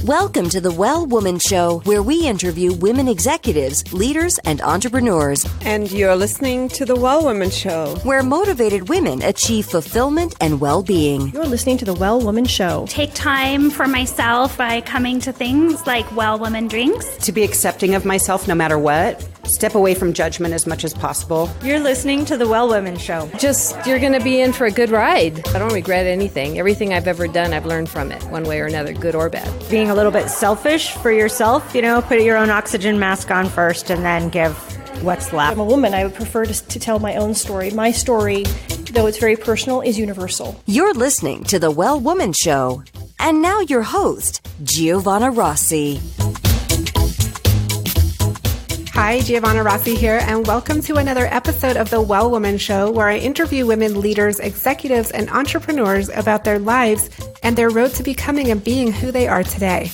Welcome to the Well Woman Show, where we interview women executives, leaders, and entrepreneurs. And you're listening to the Well Woman Show, where motivated women achieve fulfillment and well-being. You're listening to the Well Woman Show. Take time for myself by coming to things like Well Woman Drinks. To be accepting of myself no matter what. Step away from judgment as much as possible. You're listening to the Well Woman Show. You're going to be in for a good ride. I don't regret anything. Everything I've ever done, I've learned from it, one way or another, good or bad. Being a little bit selfish for yourself, put your own oxygen mask on first and then give what's left. I'm a woman. I would prefer to tell my own story. My story, though it's very personal, is universal. You're listening to the Well Woman Show. And now your host, Giovanna Rossi. Hi, Giovanna Rossi here, and welcome to another episode of the Well Woman Show, where I interview women leaders, executives, and entrepreneurs about their lives and their road to becoming and being who they are today.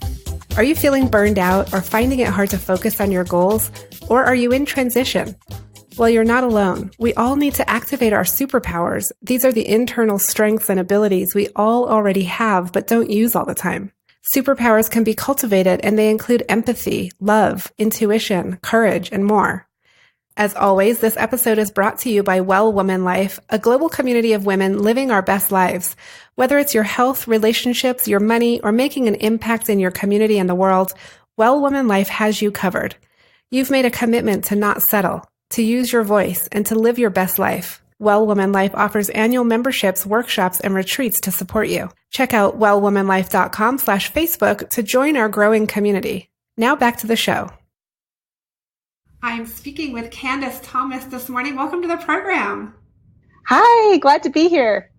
Are you feeling burned out or finding it hard to focus on your goals? Or are you in transition? Well, you're not alone. We all need to activate our superpowers. These are the internal strengths and abilities we all already have but don't use all the time. Superpowers can be cultivated, and they include empathy, love, intuition, courage, and more. As always, this episode is brought to you by Well Woman Life, a global community of women living our best lives. Whether it's your health, relationships, your money, or making an impact in your community and the world, Well Woman Life has you covered. You've made a commitment to not settle, to use your voice, and to live your best life. Well Woman Life offers annual memberships, workshops, and retreats to support you. Check out wellwomanlife.com/Facebook to join our growing community. Now back to the show. I'm speaking with Candice Thomas this morning. Welcome to the program. Hi, glad to be here.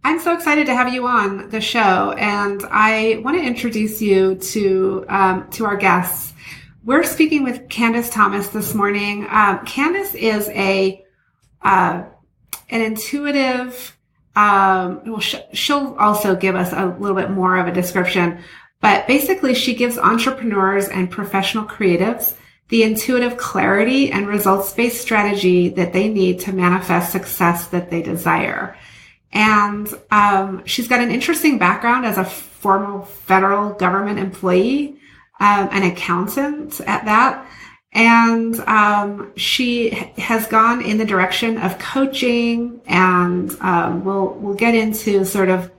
I'm so excited to have you on the show, and I want to introduce you to our guests. We're speaking with Candice Thomas this morning. Candice is an intuitive, she'll also give us a little bit more of a description, but basically she gives entrepreneurs and professional creatives the intuitive clarity and results-based strategy that they need to manifest success that they desire. And she's got an interesting background as a former federal government employee, an accountant at that. And she has gone in the direction of coaching, and we'll get into sort of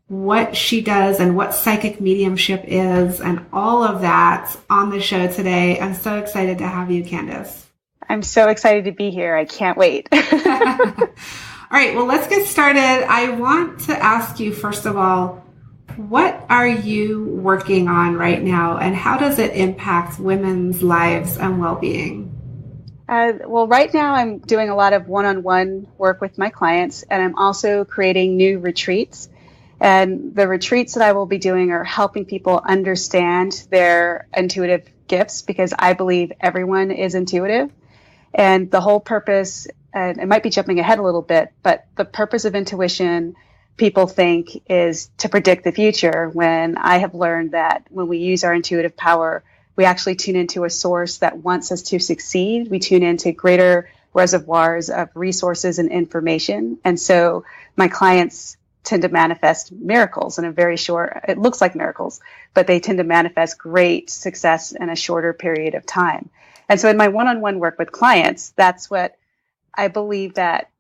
what she does and what psychic mediumship is and all of that on the show today. I'm so excited to have you, Candice. I'm so excited to be here. I can't wait. All right, well, let's get started. I want to ask you, first of all, what are you working on right now, and how does it impact women's lives and well-being? Well, right now I'm doing a lot of one-on-one work with my clients, and I'm also creating new retreats. And the retreats that I will be doing are helping people understand their intuitive gifts, because I believe everyone is intuitive. And the whole purpose, and it might be jumping ahead a little bit, but the purpose of intuition, people think, is to predict the future, when I have learned that when we use our intuitive power, we actually tune into a source that wants us to succeed. We tune into greater reservoirs of resources and information. And so my clients tend to manifest miracles in a very short, it looks like miracles, but they tend to manifest great success in a shorter period of time. And so in my one-on-one work with clients, that's what I believe that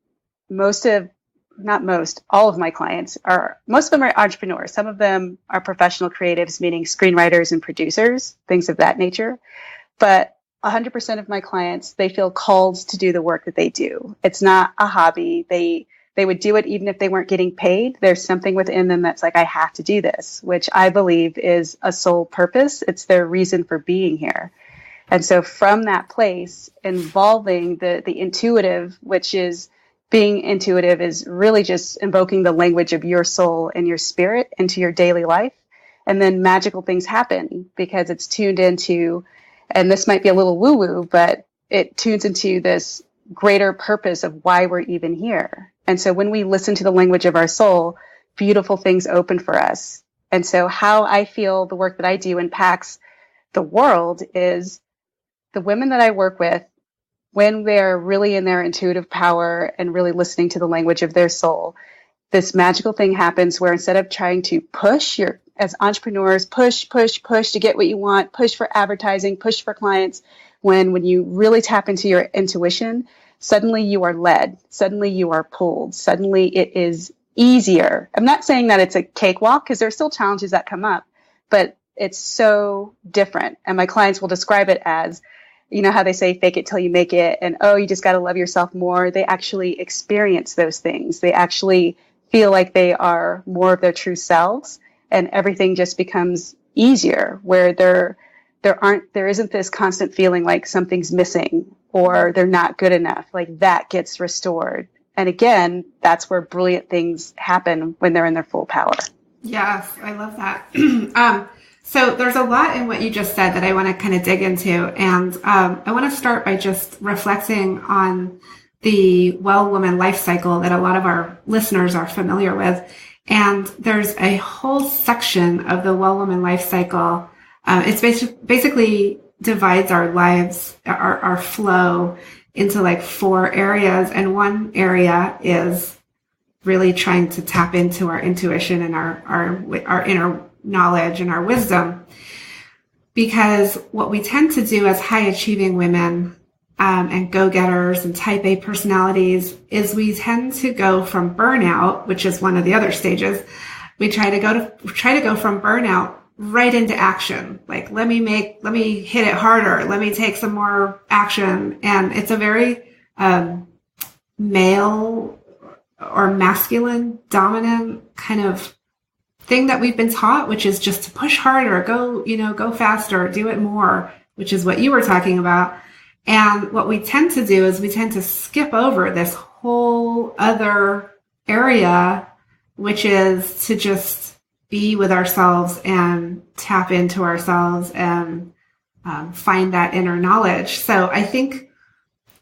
all of my clients are, most of them are entrepreneurs. Some of them are professional creatives, meaning screenwriters and producers, things of that nature. But 100% of my clients, they feel called to do the work that they do. It's not a hobby. They would do it even if they weren't getting paid. There's something within them that's like, I have to do this, which I believe is a soul purpose. It's their reason for being here. And so from that place, involving the intuitive, which is being intuitive, is really just invoking the language of your soul and your spirit into your daily life. And then magical things happen because it's tuned into, and this might be a little woo-woo, but it tunes into this greater purpose of why we're even here. And so when we listen to the language of our soul, beautiful things open for us. And so how I feel the work that I do impacts the world is the women that I work with, when they're really in their intuitive power and really listening to the language of their soul, this magical thing happens where instead of trying to push as entrepreneurs push, push, push to get what you want, push for advertising, push for clients. When you really tap into your intuition, suddenly you are led, suddenly you are pulled, suddenly it is easier. I'm not saying that it's a cakewalk, because there's still challenges that come up, but it's so different. And my clients will describe it as, you know how they say fake it till you make it, and oh, you just got to love yourself more. They actually experience those things. They actually feel like they are more of their true selves, and everything just becomes easier, where there isn't this constant feeling like something's missing or they're not good enough. Like, that gets restored. And again, that's where brilliant things happen when they're in their full power. Yes, I love that. So there's a lot in what you just said that I want to kind of dig into. And I want to start by just reflecting on the Well Woman life cycle that a lot of our listeners are familiar with. And there's a whole section of the Well Woman life cycle. It's basically divides our lives, our flow, into like 4 areas. And one area is really trying to tap into our intuition and our inner knowledge and our wisdom. Because what we tend to do as high achieving women and go-getters and type A personalities is we tend to go from burnout, which is one of the other stages. We try to go from burnout right into action. Like, let me hit it harder. Let me take some more action. And it's a very male or masculine dominant kind of thing that we've been taught, which is just to push harder, go faster, do it more, which is what you were talking about. And what we tend to do is we tend to skip over this whole other area, which is to just be with ourselves and tap into ourselves and find that inner knowledge. So I think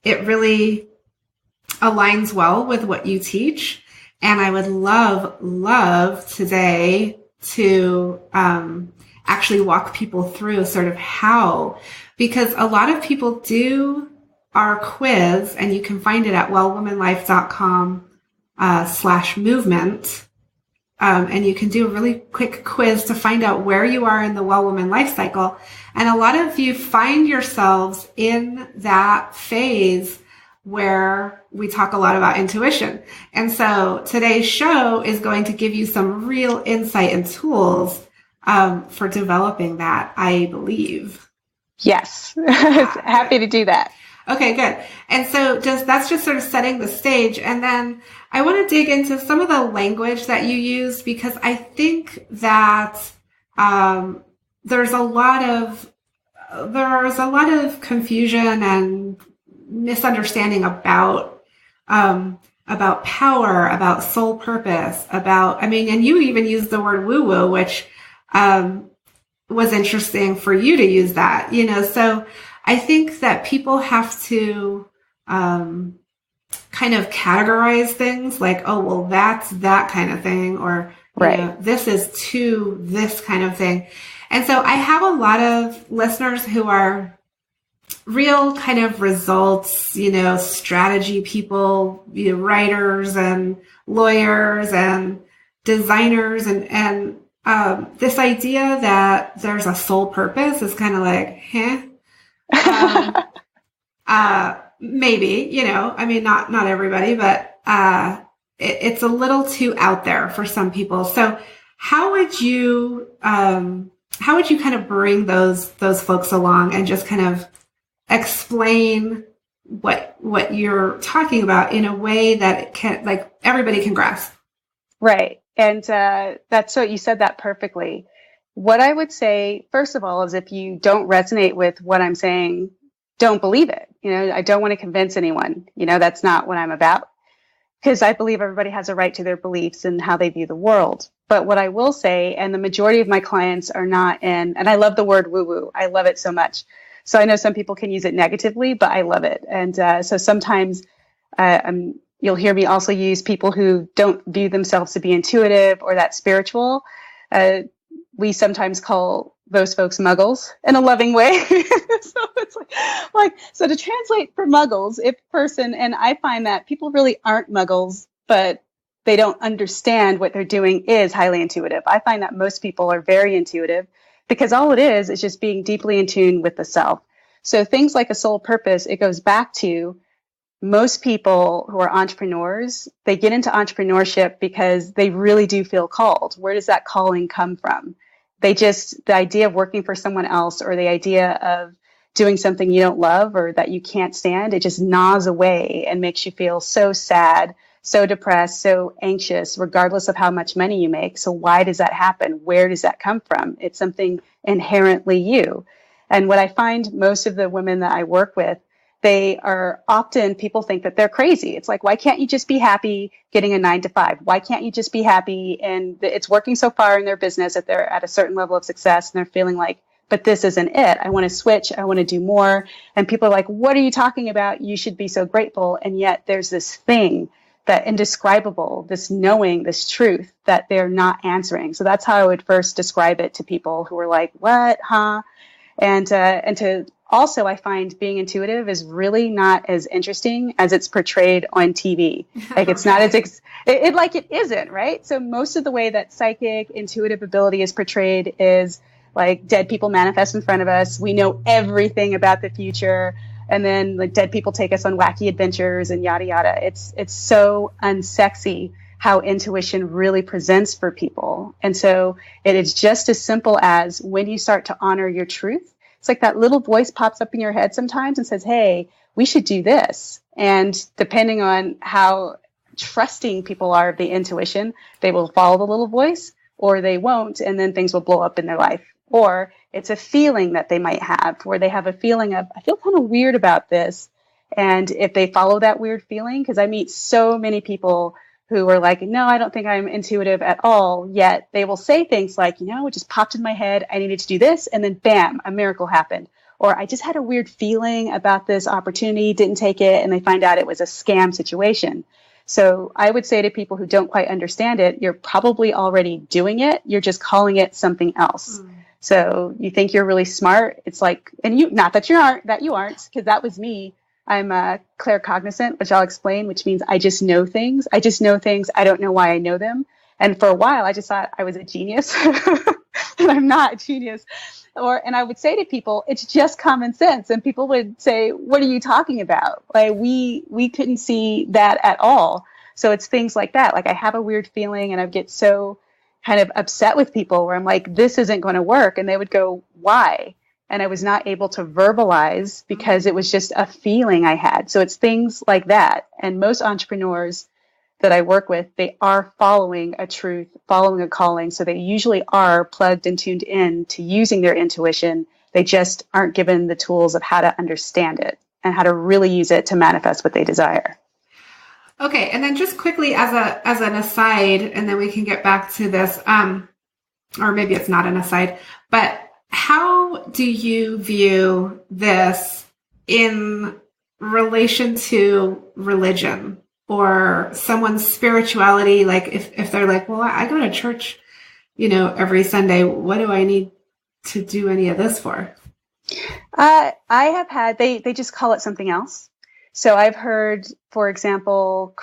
it really aligns well with what you teach. And I would love today to actually walk people through sort of how, because a lot of people do our quiz, and you can find it at wellwomanlife.com/movement. And you can do a really quick quiz to find out where you are in the Well Woman life cycle. And a lot of you find yourselves in that phase where we talk a lot about intuition. And so today's show is going to give you some real insight and tools for developing that, I believe. Yes. Happy to do that. Okay, good. And so that's just sort of setting the stage. And then I want to dig into some of the language that you use, because I think that there's a lot of confusion and misunderstanding about power, about soul purpose, and you even used the word woo-woo, which was interesting for you to use that, so I think that people have to kind of categorize things like, oh, well, that's that kind of thing, or right. This is to this kind of thing. And so I have a lot of listeners who are real kind of results, strategy people, writers and lawyers and designers, and this idea that there's a soul purpose is kind of like, maybe, not everybody, but it's a little too out there for some people. So how would you kind of bring those folks along and just kind of explain what you're talking about in a way that it can, like, everybody can grasp? Right. And that's what you said that perfectly. What I would say, first of all, is if you don't resonate with what I'm saying, don't believe it. I don't want to convince anyone. That's not what I'm about, because I believe everybody has a right to their beliefs and how they view the world. But what I will say, and the majority of my clients are not in, and I love the word woo-woo. I love it so much. So I know some people can use it negatively, but I love it. And so sometimes you'll hear me also use people who don't view themselves to be intuitive or that spiritual. We sometimes call those folks muggles in a loving way. So it's so to translate for muggles, if person, and I find that people really aren't muggles, but they don't understand what they're doing is highly intuitive. I find that most people are very intuitive because all it is just being deeply in tune with the self. So things like a soul purpose, it goes back to most people who are entrepreneurs, they get into entrepreneurship because they really do feel called. Where does that calling come from? The idea of working for someone else or the idea of doing something you don't love or that you can't stand, it just gnaws away and makes you feel so sad, so depressed, so anxious, regardless of how much money you make. So why does that happen? Where does that come from? It's something inherently you. And what I find most of the women that I work with, they are often, people think that they're crazy. It's like, why can't you just be happy getting a 9 to 5? Why can't you just be happy? And it's working so far in their business that they're at a certain level of success and they're feeling like, but this isn't it. I want to switch. I want to do more. And people are like, what are you talking about? You should be so grateful. And yet there's this thing that indescribable, this knowing, this truth that they're not answering. So that's how I would first describe it to people who are like, what, huh? And to also, I find being intuitive is really not as interesting as it's portrayed on TV. Like it's not as, it isn't, right? So most of the way that psychic intuitive ability is portrayed is like dead people manifest in front of us. We know everything about the future. And then like dead people take us on wacky adventures and yada, yada. It's so unsexy how intuition really presents for people. And so it is just as simple as when you start to honor your truth, it's like that little voice pops up in your head sometimes and says, hey, we should do this. And depending on how trusting people are of the intuition, they will follow the little voice or they won't. And then things will blow up in their life. Or it's a feeling that they might have where they have a feeling of, I feel kind of weird about this. And if they follow that weird feeling, because I meet so many people who are like, no, I don't think I'm intuitive at all. Yet they will say things like, it just popped in my head. I needed to do this. And then bam, a miracle happened. Or I just had a weird feeling about this opportunity, didn't take it. And they find out it was a scam situation. So I would say to people who don't quite understand it, you're probably already doing it. You're just calling it something else. So you think you're really smart. It's like, and you, not that you aren't, because that was me. I'm claircognizant, which I'll explain, which means I just know things. I just know things. I don't know why I know them. And for a while, I just thought I was a genius and I'm not a genius. And I would say to people, it's just common sense. And people would say, what are you talking about? Like we couldn't see that at all. So it's things like that. Like I have a weird feeling and I get so kind of upset with people where I'm like, this isn't going to work. And they would go, why? And I was not able to verbalize because it was just a feeling I had. So it's things like that. And most entrepreneurs that I work with, they are following a truth, following a calling. So they usually are plugged and tuned in to using their intuition. They just aren't given the tools of how to understand it and how to really use it to manifest what they desire. Okay. And then just quickly as an aside, and then we can get back to this, or maybe it's not an aside, but how do you view this in relation to religion or someone's spirituality? Like if they're like, well, I go to church, every Sunday, what do I need to do any of this for? I have had, they just call it something else. So I've heard, for example,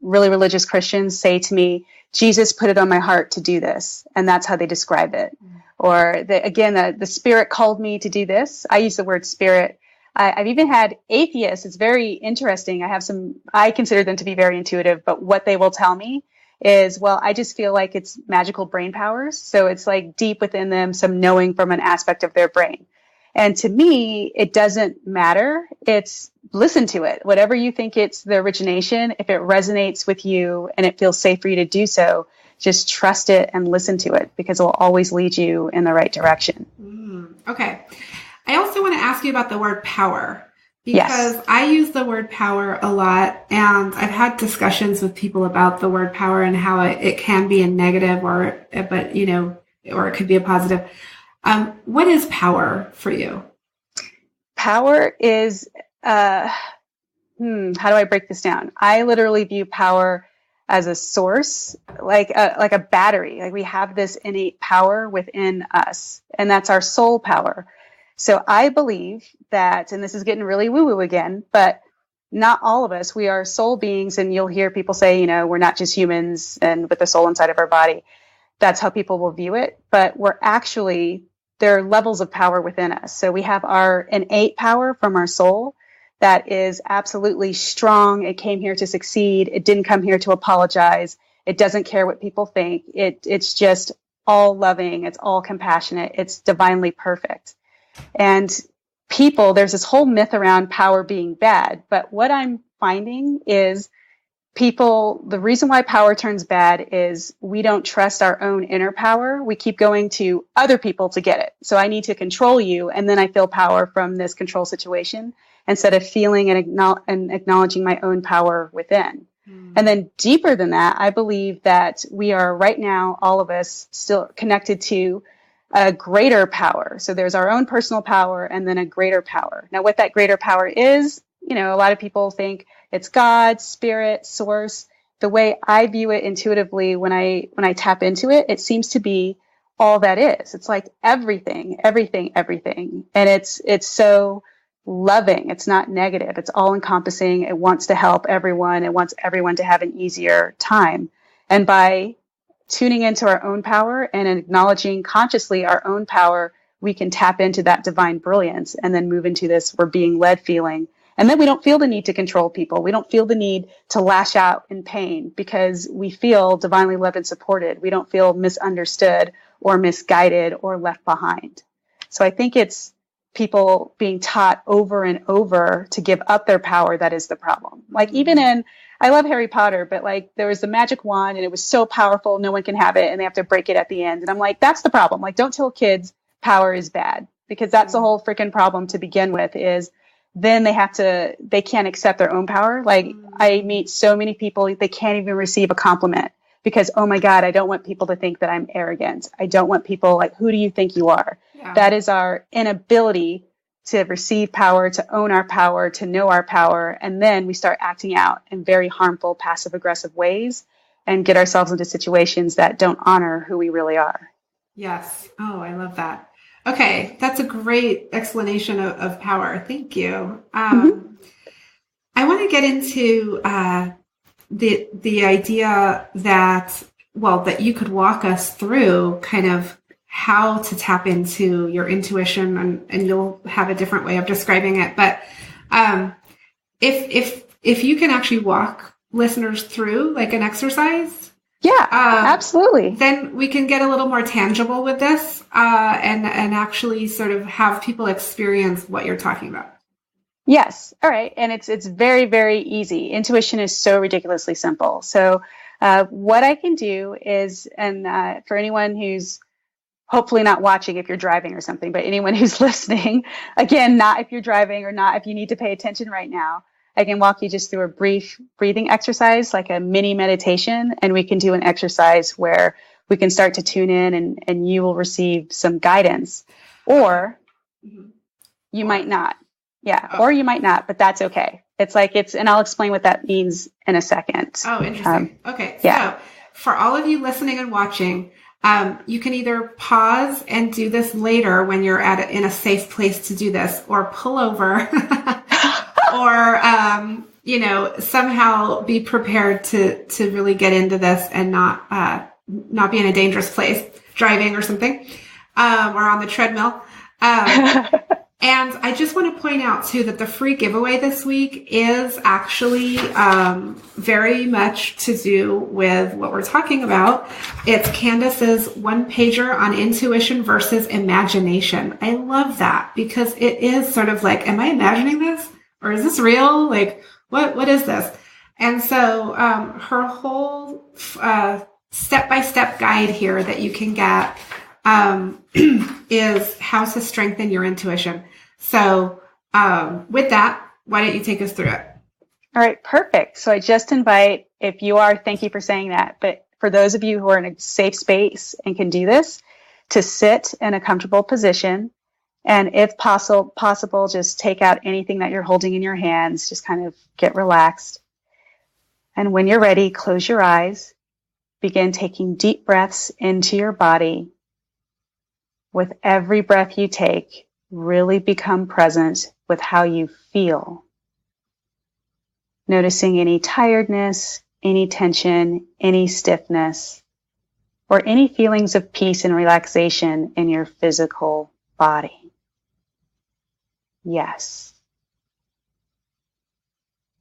really religious Christians say to me, Jesus put it on my heart to do this. And that's how they describe it. Or the spirit called me to do this. I use the word spirit. I've even had atheists. It's very interesting. I consider them to be very intuitive, but what they will tell me is, well, I just feel like it's magical brain powers. So it's like deep within them, some knowing from an aspect of their brain. And to me, it doesn't matter. It's listen to it. Whatever you think it's the origination, if it resonates with you and it feels safe for you to do so, just trust it and listen to it because it will always lead you in the right direction. Okay. I also want to ask you about the word power because yes. I use the word power a lot and I've had discussions with people about the word power and how it can be a negative or it could be a positive. What is power for you? Power is, how do I break this down? I literally view power as a source, like a battery. Like we have this innate power within us, and that's our soul power. So I believe that, and this is getting really woo-woo again, but not all of us, we are soul beings. And you'll hear people say, you know, we're not just humans and with the soul inside of our body. That's how people will view it. But we're actually, there are levels of power within us. So we have our innate power from our soul that is absolutely strong. It came here to succeed. It didn't come here to apologize. It doesn't care what people think. It's just all loving. It's all compassionate. It's divinely perfect. And people, there's this whole myth around power being bad. But what I'm finding is people, the reason why power turns bad is we don't trust our own inner power. We keep going to other people to get it. So I need to control you, and then I feel power from this control situation instead of feeling and acknowledging my own power within. And then deeper than that, I believe that we are right now, all of us, still connected to a greater power. So there's our own personal power and then a greater power. Now, what that greater power is, you know, a lot of people think it's God, spirit, source. The way I view it intuitively when I tap into it, it seems to be all that is. It's like everything. And it's so loving. It's not negative. It's all encompassing. It wants to help everyone. It wants everyone to have an easier time. And by tuning into our own power and acknowledging consciously our own power, we can tap into that divine brilliance and then move into this we're being led feeling. And then we don't feel the need to control people. We don't feel the need to lash out in pain because we feel divinely loved and supported. We don't feel misunderstood or misguided or left behind. So I think it's people being taught over and over to give up their power that is the problem. Like even in, I love Harry Potter, but like there was the magic wand and it was so powerful, no one can have it and they have to break it at the end. And I'm like, that's the problem. Like, don't tell kids power is bad, because that's the whole freaking problem to begin with, is then they can't accept their own power. Like I meet so many people, they can't even receive a compliment because, oh my God, I don't want people to think that I'm arrogant. I don't want people like, who do you think you are? Yeah. That is our inability to receive power, to own our power, to know our power. And then we start acting out in very harmful, passive aggressive ways and get ourselves into situations that don't honor who we really are. Yes. Oh, I love that. Okay. That's a great explanation of power. Thank you. I want to get into the idea that you could walk us through kind of how to tap into your intuition, and you'll have a different way of describing it. But if you can actually walk listeners through like an exercise, absolutely, then we can get a little more tangible with this and actually sort of have people experience what you're talking about. Yes. All right. And it's very, very easy. Intuition is so ridiculously simple. So what I can do is, and for anyone who's hopefully not watching if you're driving or something, but anyone who's listening, again, not if you're driving or not if you need to pay attention right now, I can walk you just through a brief breathing exercise, like a mini meditation, and we can do an exercise where we can start to tune in and you will receive some guidance, or you might not. Yeah. Or you might not, but that's okay. And I'll explain what that means in a second. Oh, interesting. Okay. Yeah. So for all of you listening and watching, you can either pause and do this later when you're in a safe place to do this, or pull over or, somehow be prepared to really get into this and not be in a dangerous place, driving or something, or on the treadmill. And I just want to point out, too, that the free giveaway this week is actually very much to do with what we're talking about. It's Candice's one-pager on intuition versus imagination. I love that because it is sort of like, am I imagining this? Or is this real? Like, what is this? And so her whole step-by-step guide here that you can get is how to strengthen your intuition. So with that, why don't you take us through it? All right, perfect. So I just invite, if you are, thank you for saying that, but for those of you who are in a safe space and can do this, to sit in a comfortable position. And if possible, just take out anything that you're holding in your hands, just kind of get relaxed. And when you're ready, close your eyes, begin taking deep breaths into your body. With every breath you take, really become present with how you feel. noticing any tiredness, any tension, any stiffness, or any feelings of peace and relaxation in your physical body. Yes.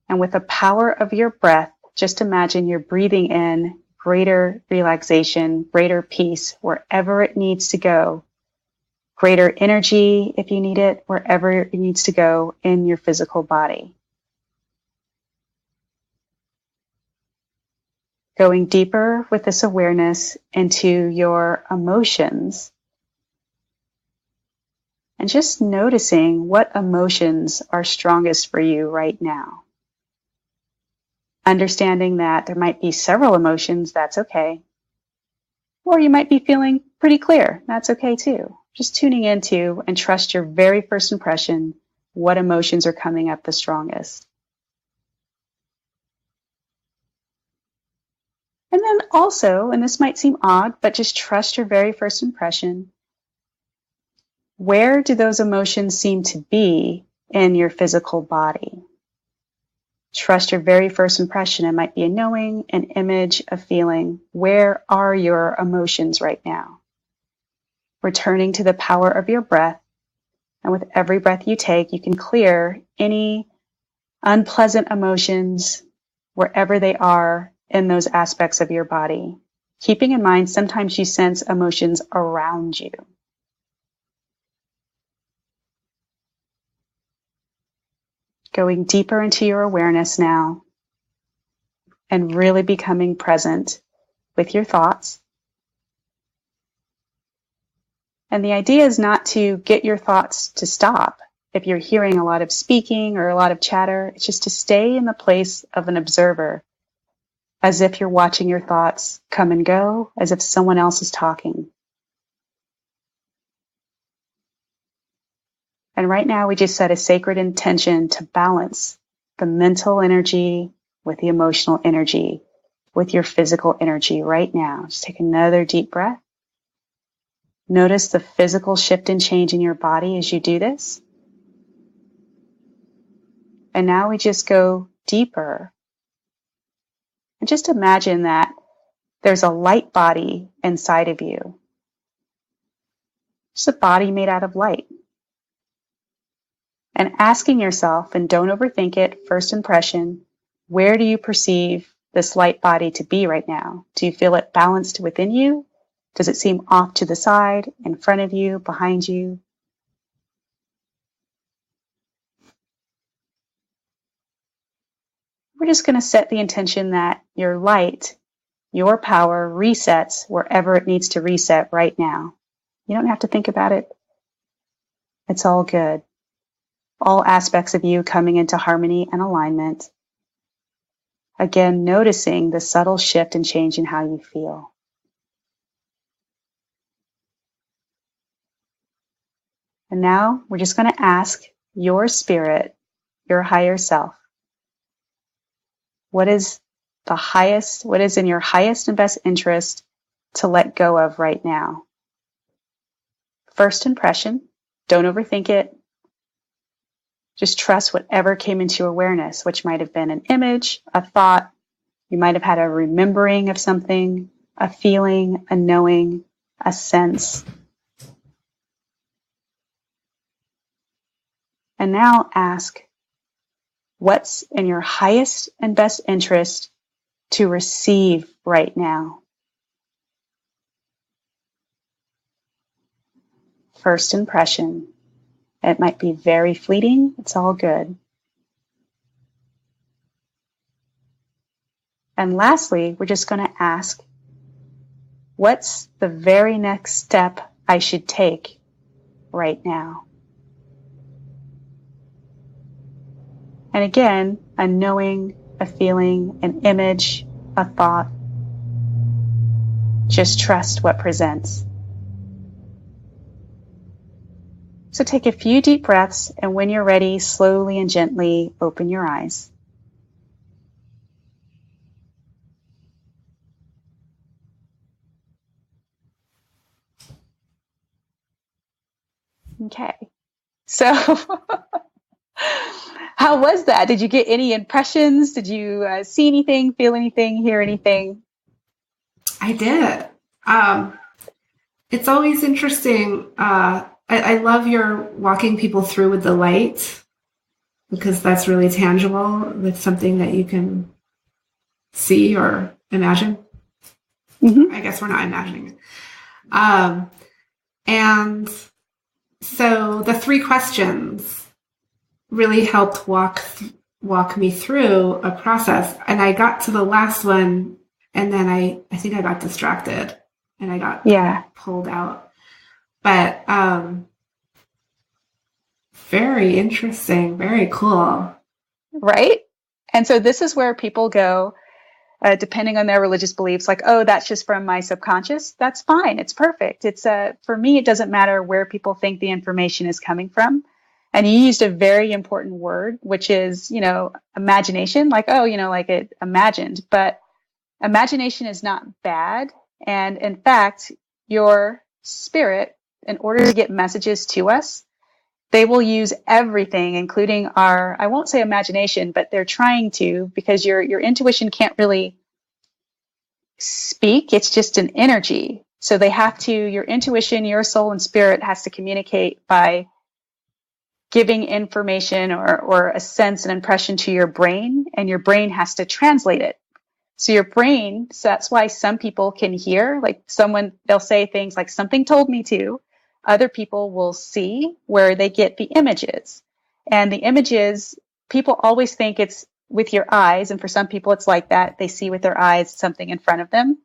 And with the power of your breath, just imagine you're breathing in greater relaxation, greater peace wherever it needs to go, greater energy if you need it, wherever it needs to go in your physical body. Going deeper with this awareness into your emotions and just noticing what emotions are strongest for you right now. Understanding that there might be several emotions, that's okay. Or you might be feeling pretty clear, that's okay too. Just tuning into and trust your very first impression, what emotions are coming up the strongest. And then also, and this might seem odd, but just trust your very first impression. Where do those emotions seem to be in your physical body? Trust your very first impression. It might be a knowing, an image, a feeling. Where are your emotions right now? Returning to the power of your breath. And with every breath you take, you can clear any unpleasant emotions wherever they are in those aspects of your body. Keeping in mind, sometimes you sense emotions around you. Going deeper into your awareness now and really becoming present with your thoughts. And the idea is not to get your thoughts to stop. If you're hearing a lot of speaking or a lot of chatter, it's just to stay in the place of an observer, as if you're watching your thoughts come and go, as if someone else is talking. And right now we just set a sacred intention to balance the mental energy with the emotional energy, with your physical energy right now. Just take another deep breath. Notice the physical shift and change in your body as you do this. And now we just go deeper. And just imagine that there's a light body inside of you. It's a body made out of light. And asking yourself, and don't overthink it, first impression, where do you perceive this light body to be right now? Do you feel it balanced within you? Does it seem off to the side, in front of you, behind you? We're just going to set the intention that your light, your power resets wherever it needs to reset right now. You don't have to think about it. It's all good. All aspects of you coming into harmony and alignment. Again, noticing the subtle shift and change in how you feel. And now we're just going to ask your spirit, your higher self, what is in your highest and best interest to let go of right now? First impression, don't overthink it. Just trust whatever came into awareness, which might have been an image, a thought. You might have had a remembering of something, a feeling, a knowing, a sense. And now ask, what's in your highest and best interest to receive right now? First impression. It might be very fleeting. It's all good. And lastly, we're just going to ask, what's the very next step I should take right now? And again, a knowing, a feeling, an image, a thought. Just trust what presents. So take a few deep breaths, and when you're ready, slowly and gently open your eyes. Okay, so How was that? Did you get any impressions? Did you see anything, feel anything, hear anything? I did. It's always interesting. I love your walking people through with the light, because that's really tangible. It's something that you can see or imagine. Mm-hmm. I guess we're not imagining it. And so the 3 questions really helped walk me through a process. And I got to the last one, and then I think I got distracted and I got pulled out. But very interesting, very cool. Right? And so this is where people go, depending on their religious beliefs, like, oh, that's just from my subconscious. That's fine. It's perfect. It's for me, it doesn't matter where people think the information is coming from. And you used a very important word, which is, imagination, like, oh, like it imagined. But imagination is not bad. And in fact, your spirit, in order to get messages to us, they will use everything, including our, I won't say imagination, but they're trying to, because your intuition can't really speak. It's just an energy. So they have to, your intuition, your soul and spirit has to communicate by giving information or a sense, an impression to your brain, and your brain has to translate it. So your brain, so that's why some people can hear, like they'll say things like, something told me to. Other people will see where they get the images. And the images, people always think it's with your eyes. And for some people, it's like that. They see with their eyes something in front of them.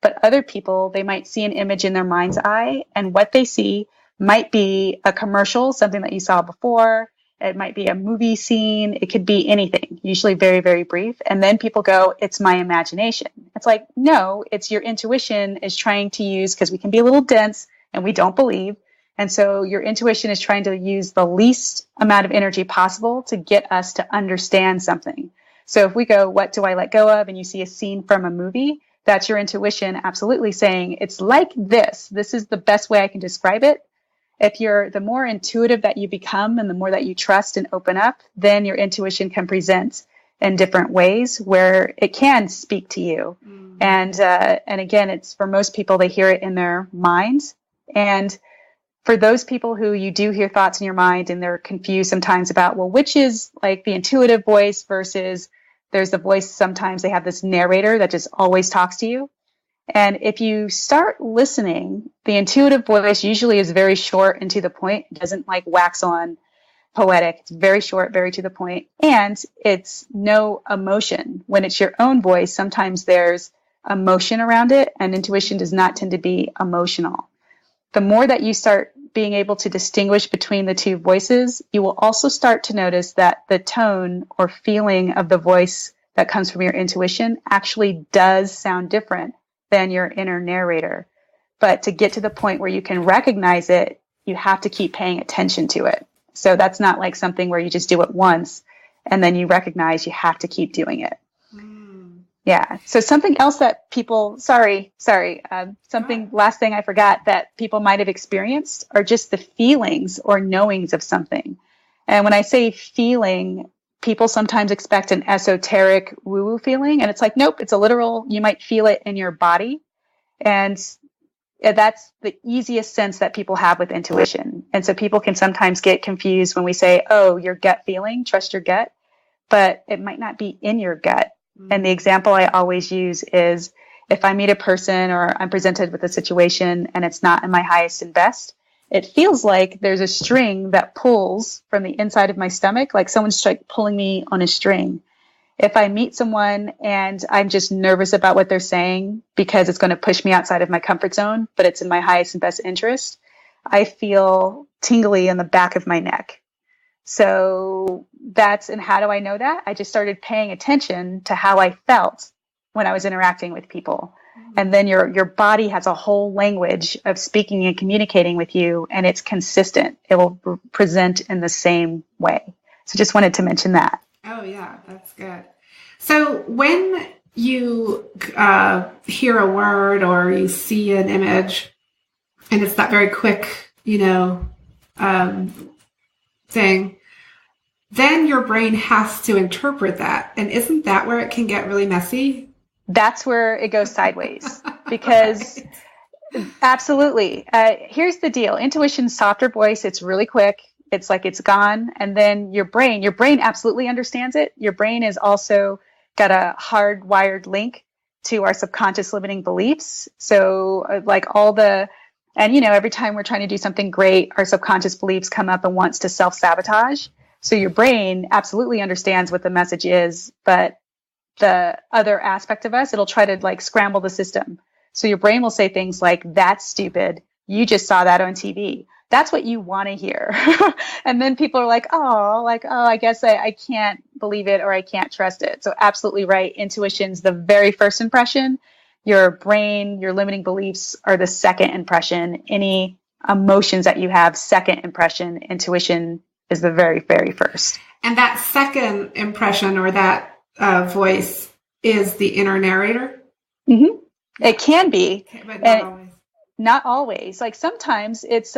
But other people, they might see an image in their mind's eye. And what they see might be a commercial, something that you saw before. It might be a movie scene. It could be anything, usually very, very brief. And then people go, it's my imagination. It's like, no, it's your intuition is trying to use, because we can be a little dense and we don't believe. And so your intuition is trying to use the least amount of energy possible to get us to understand something. So if we go, what do I let go of? And you see a scene from a movie, that's your intuition absolutely saying, it's like this. This is the best way I can describe it. If the more intuitive that you become and the more that you trust and open up, then your intuition can present in different ways where it can speak to you. Mm. And again, it's for most people, they hear it in their minds. And for those people who you do hear thoughts in your mind and they're confused sometimes about, well, which is like the intuitive voice versus there's the voice, sometimes they have this narrator that just always talks to you. And if you start listening, the intuitive voice usually is very short and to the point. It doesn't like wax on poetic. It's very short, very to the point. And it's no emotion. When it's your own voice, sometimes there's emotion around it, and intuition does not tend to be emotional. The more that you start being able to distinguish between the two voices, you will also start to notice that the tone or feeling of the voice that comes from your intuition actually does sound different than your inner narrator. But to get to the point where you can recognize it, you have to keep paying attention to it. So that's not like something where you just do it once and then you recognize you have to keep doing it. Yeah. So something else that people, last thing I forgot that people might have experienced are just the feelings or knowings of something. And when I say feeling, people sometimes expect an esoteric woo-woo feeling. And it's like, nope, it's a literal, you might feel it in your body. And that's the easiest sense that people have with intuition. And so people can sometimes get confused when we say, oh, your gut feeling, trust your gut, but it might not be in your gut. And the example I always use is if I meet a person or I'm presented with a situation and it's not in my highest and best, it feels like there's a string that pulls from the inside of my stomach, like someone's like pulling me on a string. If I meet someone and I'm just nervous about what they're saying because it's going to push me outside of my comfort zone, but it's in my highest and best interest, I feel tingly in the back of my neck. So and how do I know that? I just started paying attention to how I felt when I was interacting with people. And then your body has a whole language of speaking and communicating with you, and it's consistent. It will present in the same way. So just wanted to mention that. Oh, yeah, that's good. So when you hear a word or you see an image, and it's that very quick, thing, then your brain has to interpret that. And isn't that where it can get really messy? That's where it goes sideways because absolutely. Here's the deal. Intuition's softer voice. It's really quick. It's like it's gone. And then your brain absolutely understands it. Your brain is also got a hardwired link to our subconscious limiting beliefs. So every time we're trying to do something great, our subconscious beliefs come up and wants to self-sabotage. So your brain absolutely understands what the message is, but the other aspect of us, it'll try to like scramble the system. So your brain will say things like, that's stupid. You just saw that on TV. That's what you want to hear. And then people are like, I guess I can't believe it or I can't trust it. So absolutely right. Intuition's the very first impression. Your brain, your limiting beliefs are the second impression. Any emotions that you have, second impression. Intuition is the very, very first. And that second impression or that voice is the inner narrator? Mm-hmm. It can be. But not always. Not always. Like sometimes it's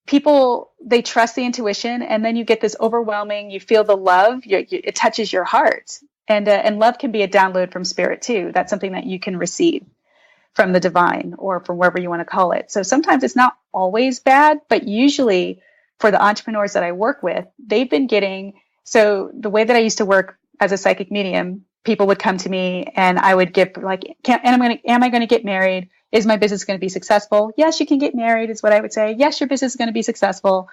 people, they trust the intuition and then you get this overwhelming, you feel the love, it touches your heart. And love can be a download from spirit too. That's something that you can receive from the divine or from wherever you want to call it. So sometimes it's not always bad, but usually for the entrepreneurs that I work with, they've been getting, so the way that I used to work as a psychic medium, people would come to me and I would give like, am I going to get married? Is my business going to be successful? Yes, you can get married is what I would say. Yes, your business is going to be successful.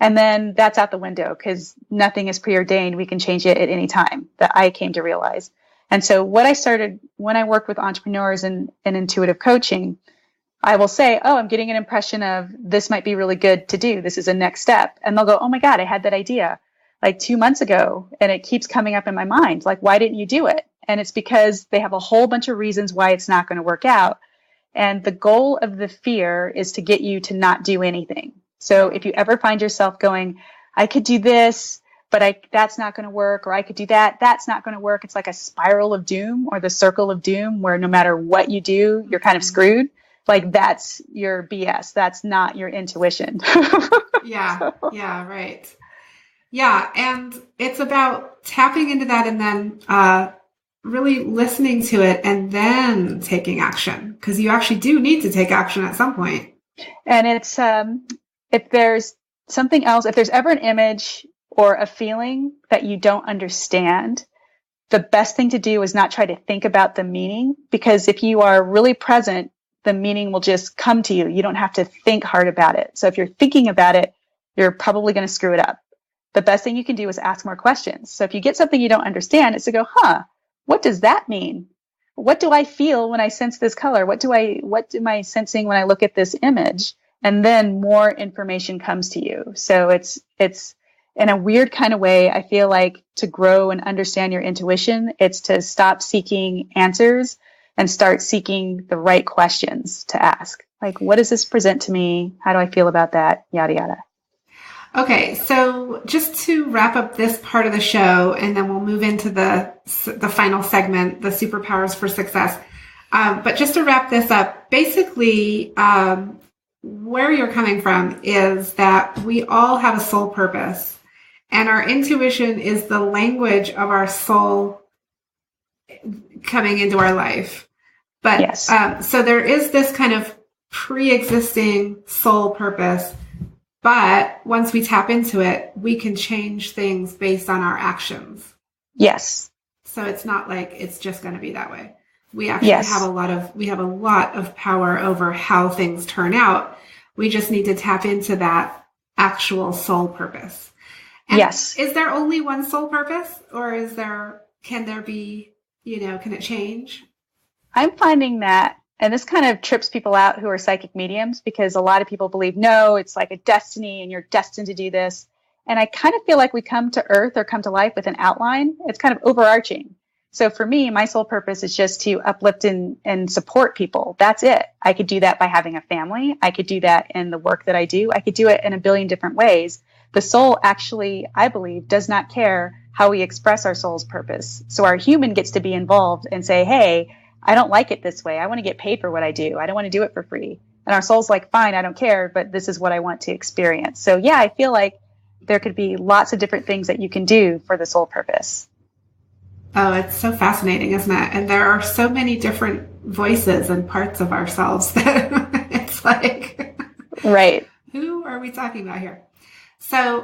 And then that's out the window because nothing is preordained. We can change it at any time, that I came to realize. And so what I started when I worked with entrepreneurs in intuitive coaching, I will say, I'm getting an impression of this might be really good to do. This is a next step. And they'll go, oh my God, I had that idea like 2 months ago. And it keeps coming up in my mind. Like, why didn't you do it? And it's because they have a whole bunch of reasons why it's not going to work out. And the goal of the fear is to get you to not do anything. So if you ever find yourself going, I could do this, but that's not going to work, or I could do that, that's not going to work. It's like a spiral of doom or the circle of doom where no matter what you do, you're kind of screwed. Like that's your BS. That's not your intuition. Yeah, right. Yeah. And it's about tapping into that and then really listening to it and then taking action, because you actually do need to take action at some point. And it's, if there's something else, if there's ever an image or a feeling that you don't understand, the best thing to do is not try to think about the meaning, because if you are really present, the meaning will just come to you. You don't have to think hard about it. So if you're thinking about it, you're probably going to screw it up. The best thing you can do is ask more questions. So if you get something you don't understand, it's to go, what does that mean? What do I feel when I sense this color? What am I sensing when I look at this image? And then more information comes to you. So it's in a weird kind of way, I feel like to grow and understand your intuition, it's to stop seeking answers and start seeking the right questions to ask. Like, what does this present to me? How do I feel about that? Yada, yada. Okay, so just to wrap up this part of the show, and then we'll move into the final segment, the superpowers for success. But just to wrap this up, basically, where you're coming from is that we all have a soul purpose, and our intuition is the language of our soul coming into our life. But yes. So there is this kind of pre-existing soul purpose. But once we tap into it, we can change things based on our actions. Yes. So it's not like it's just going to be that way. We actually have a lot of power over how things turn out. We just need to tap into that actual soul purpose. And yes. Is there only one soul purpose, or can there be, can it change? I'm finding that, and this kind of trips people out who are psychic mediums, because a lot of people believe, no, it's like a destiny and you're destined to do this. And I kind of feel like we come to earth or come to life with an outline. It's kind of overarching. So for me, my sole purpose is just to uplift and support people. That's it. I could do that by having a family. I could do that in the work that I do. I could do it in a billion different ways. The soul actually, I believe, does not care how we express our soul's purpose. So our human gets to be involved and say, hey, I don't like it this way. I want to get paid for what I do. I don't want to do it for free. And our soul's like, fine, I don't care, but this is what I want to experience. So yeah, I feel like there could be lots of different things that you can do for the soul purpose. Oh, it's so fascinating, isn't it? And there are so many different voices and parts of ourselves that it's like, right. Who are we talking about here? So,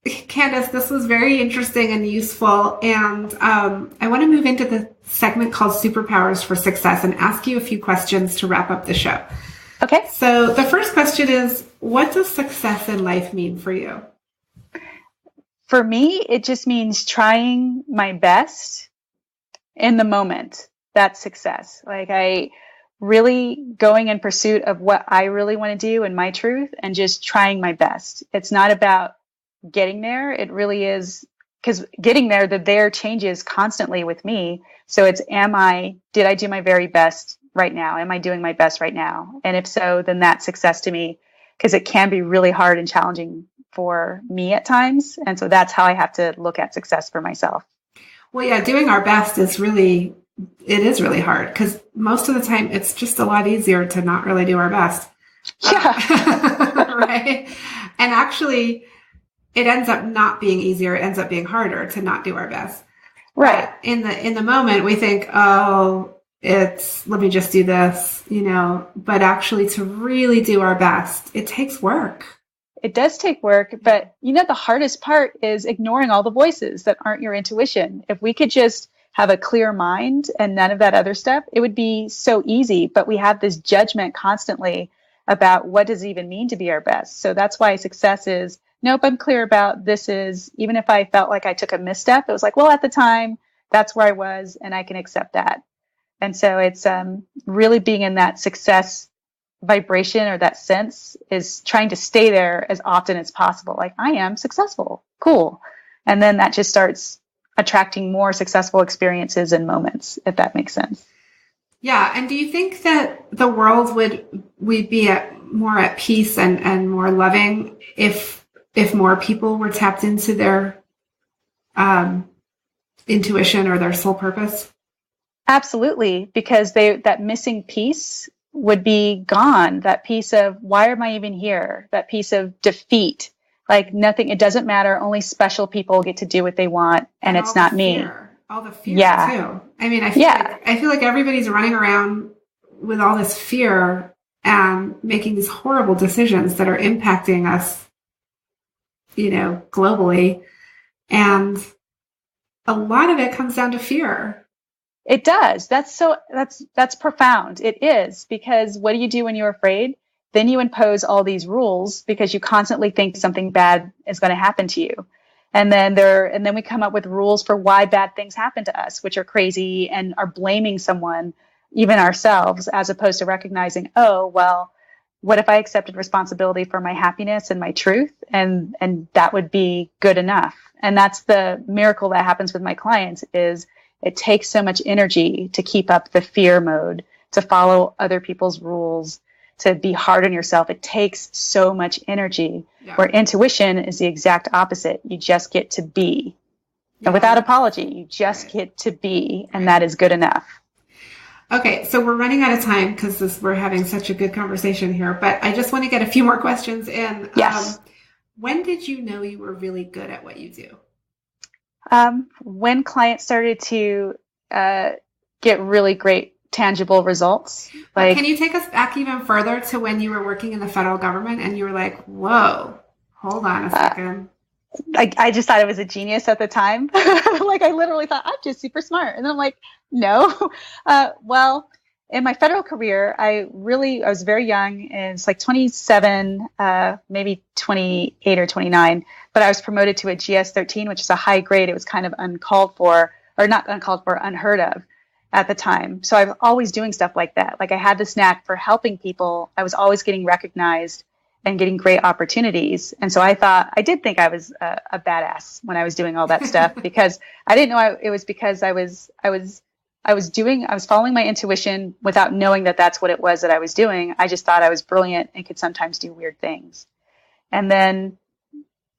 Candice, this was very interesting and useful. And I want to move into the segment called Superpowers for Success and ask you a few questions to wrap up the show. Okay. So the first question is, what does success in life mean for you? For me, it just means trying my best in the moment. That's success. Like I really going in pursuit of what I really want to do and my truth and just trying my best. It's not about getting there. It really is, because getting there, the there changes constantly with me. So it's, did I do my very best right now? Am I doing my best right now? And if so, then that's success to me, because it can be really hard and challenging for me at times. And so that's how I have to look at success for myself. Well, yeah, doing our best is really hard, because most of the time it's just a lot easier to not really do our best. Yeah. Right. And actually, it ends up not being easier. It ends up being harder to not do our best. Right. In the moment, we think, oh, let me just do this, but actually to really do our best, it takes work. It does take work, but the hardest part is ignoring all the voices that aren't your intuition. If we could just have a clear mind and none of that other stuff, it would be so easy. But we have this judgment constantly about what does it even mean to be our best. So that's why success is, nope, I'm clear about this is, even if I felt like I took a misstep, it was like, well, at the time, that's where I was and I can accept that. And so it's really being in that success vibration or that sense, is trying to stay there as often as possible. Like, I am successful. Cool. And then that just starts attracting more successful experiences and moments, if that makes sense. Yeah. And do you think that the world would be more at peace and more loving if more people were tapped into their intuition or their soul purpose? Absolutely. Because that missing piece would be gone. That piece of, why am I even here? That piece of defeat, like nothing, it doesn't matter. Only special people get to do what they want. And it's not me. All the fear too. I mean, I feel like everybody's running around with all this fear and making these horrible decisions that are impacting us, globally. And a lot of it comes down to fear. It does. That's profound. It is, because what do you do when you're afraid? Then you impose all these rules because you constantly think something bad is going to happen to you. And then we come up with rules for why bad things happen to us, which are crazy, and are blaming someone, even ourselves, as opposed to recognizing, oh, well, what if I accepted responsibility for my happiness and my truth? And that would be good enough. And that's the miracle that happens with my clients, is it takes so much energy to keep up the fear mode, to follow other people's rules, to be hard on yourself. It takes so much energy, where intuition is the exact opposite. You just get to be. And without apology, you just get to be, and that is good enough. Okay, so we're running out of time because we're having such a good conversation here, but I just want to get a few more questions in. Yes. When did you know you were really good at what you do? When clients started to get really great tangible results. Like, can you take us back even further to when you were working in the federal government and you were like, whoa, hold on a second. I just thought I was a genius at the time. Like, I literally thought I'm just super smart. And then I'm like, no. Well, in my federal career, I was very young, and it's like 27, maybe 28 or 29, but I was promoted to a GS-13, which is a high grade. It was kind of uncalled for, or not uncalled for, unheard of at the time. So I was always doing stuff like that. Like, I had this knack for helping people. I was always getting recognized and getting great opportunities. And so I did think I was a badass when I was doing all that stuff, because I didn't know it was because I was following my intuition without knowing that that's what it was that I was doing. I just thought I was brilliant and could sometimes do weird things. And then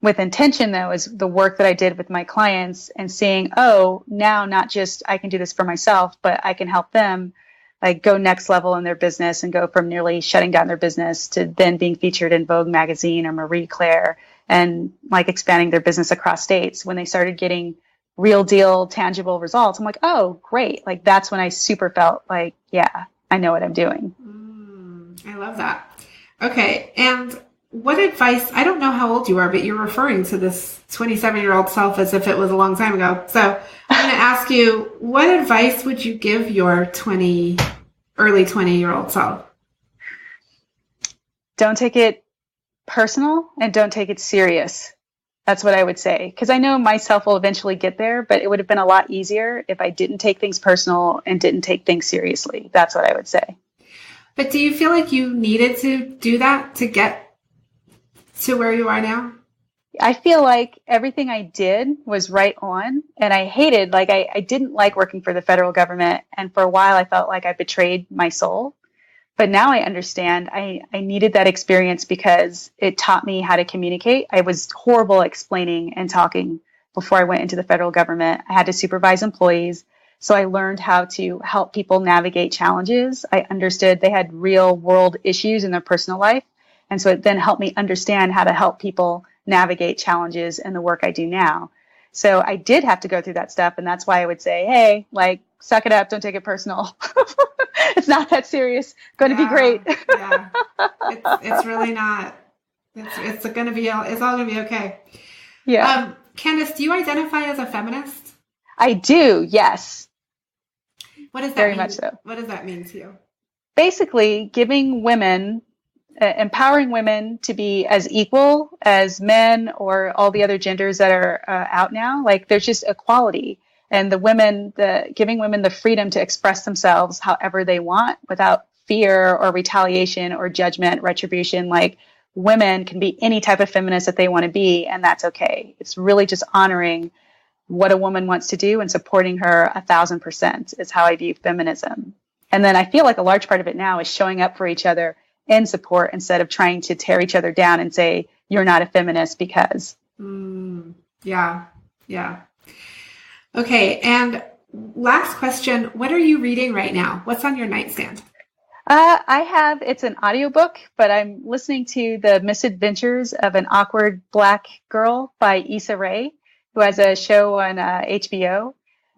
with intention, though, is the work that I did with my clients, and seeing, oh, now not just I can do this for myself, but I can help them like go next level in their business, and go from nearly shutting down their business to then being featured in Vogue magazine or Marie Claire, and like expanding their business across states. When they started getting real deal, tangible results, I'm like, oh, great. Like that's when I super felt like, yeah, I know what I'm doing. I love that. Okay. And what advice, I don't know how old you are, but you're referring to this 27-year-old self as if it was a long time ago. So I'm going to ask you, what advice would you give your early 20-year-old self? Don't take it personal and don't take it serious. That's what I would say. Because I know myself will eventually get there, but it would have been a lot easier if I didn't take things personal and didn't take things seriously. That's what I would say. But do you feel like you needed to do that to get to where you are now? I feel like everything I did was right on, and I hated, like, I didn't like working for the federal government. And for a while, I felt like I betrayed my soul. But now I understand I needed that experience because it taught me how to communicate. I was horrible at explaining and talking before I went into the federal government. I had to supervise employees. So I learned how to help people navigate challenges. I understood they had real world issues in their personal life. And so it then helped me understand how to help people navigate challenges in the work I do now. So I did have to go through that stuff. And that's why I would say, hey, like, suck it up. Don't take it personal. It's not that serious. Going to be great. Yeah. It's really not. It's all going to be okay. Yeah. Candice, do you identify as a feminist? I do. Yes. What does that Very mean? much so. What does that mean to you? Basically, giving women, empowering women to be as equal as men or all the other genders that are out now. Like there's just equality. And giving women the freedom to express themselves however they want without fear or retaliation or judgment, retribution. Like women can be any type of feminist that they want to be, and that's okay. It's really just honoring what a woman wants to do and supporting her 1,000% is how I view feminism. And then I feel like a large part of it now is showing up for each other in support instead of trying to tear each other down and say, you're not a feminist because. Yeah. Okay. And last question, what are you reading right now? What's on your nightstand? It's an audiobook, but I'm listening to The Misadventures of an Awkward Black Girl by Issa Rae, who has a show on HBO.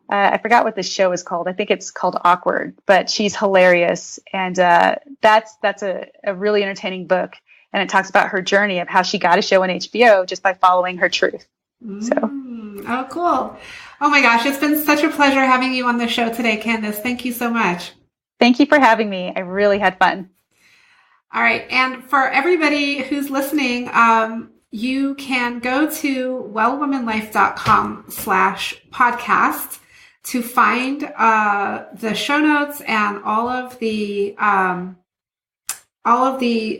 I forgot what the show is called. I think it's called Awkward, but she's hilarious. And that's a really entertaining book. And it talks about her journey of how she got a show on HBO just by following her truth. Oh, cool. Oh my gosh. It's been such a pleasure having you on the show today, Candice. Thank you so much. Thank you for having me. I really had fun. All right. And for everybody who's listening, you can go to wellwomanlife.com/podcast to find the show notes and all of the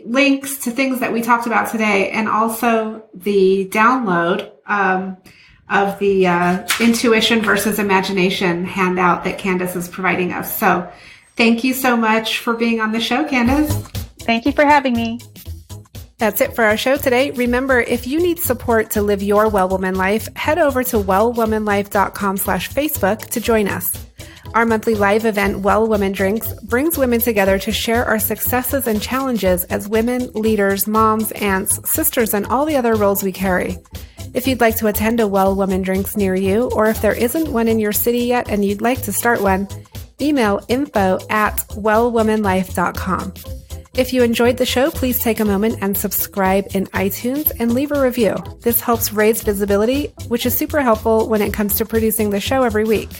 links to things that we talked about today, and also the download of the intuition versus imagination handout that Candice is providing us. So thank you so much for being on the show, Candice. Thank you for having me. That's it for our show today. Remember, if you need support to live your Well Woman life, head over to wellwomanlife.com/Facebook to join us. Our monthly live event, Well Woman Drinks, brings women together to share our successes and challenges as women, leaders, moms, aunts, sisters, and all the other roles we carry. If you'd like to attend a Well Woman Drinks near you, or if there isn't one in your city yet and you'd like to start one, email info@wellwomanlife.com. If you enjoyed the show, please take a moment and subscribe in iTunes and leave a review. This helps raise visibility, which is super helpful when it comes to producing the show every week.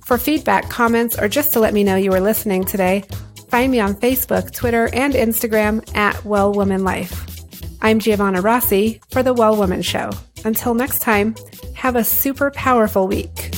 For feedback, comments, or just to let me know you were listening today, find me on Facebook, Twitter, and Instagram @WellWomanLife. I'm Giovanna Rossi for The Well Woman Show. Until next time, have a super powerful week.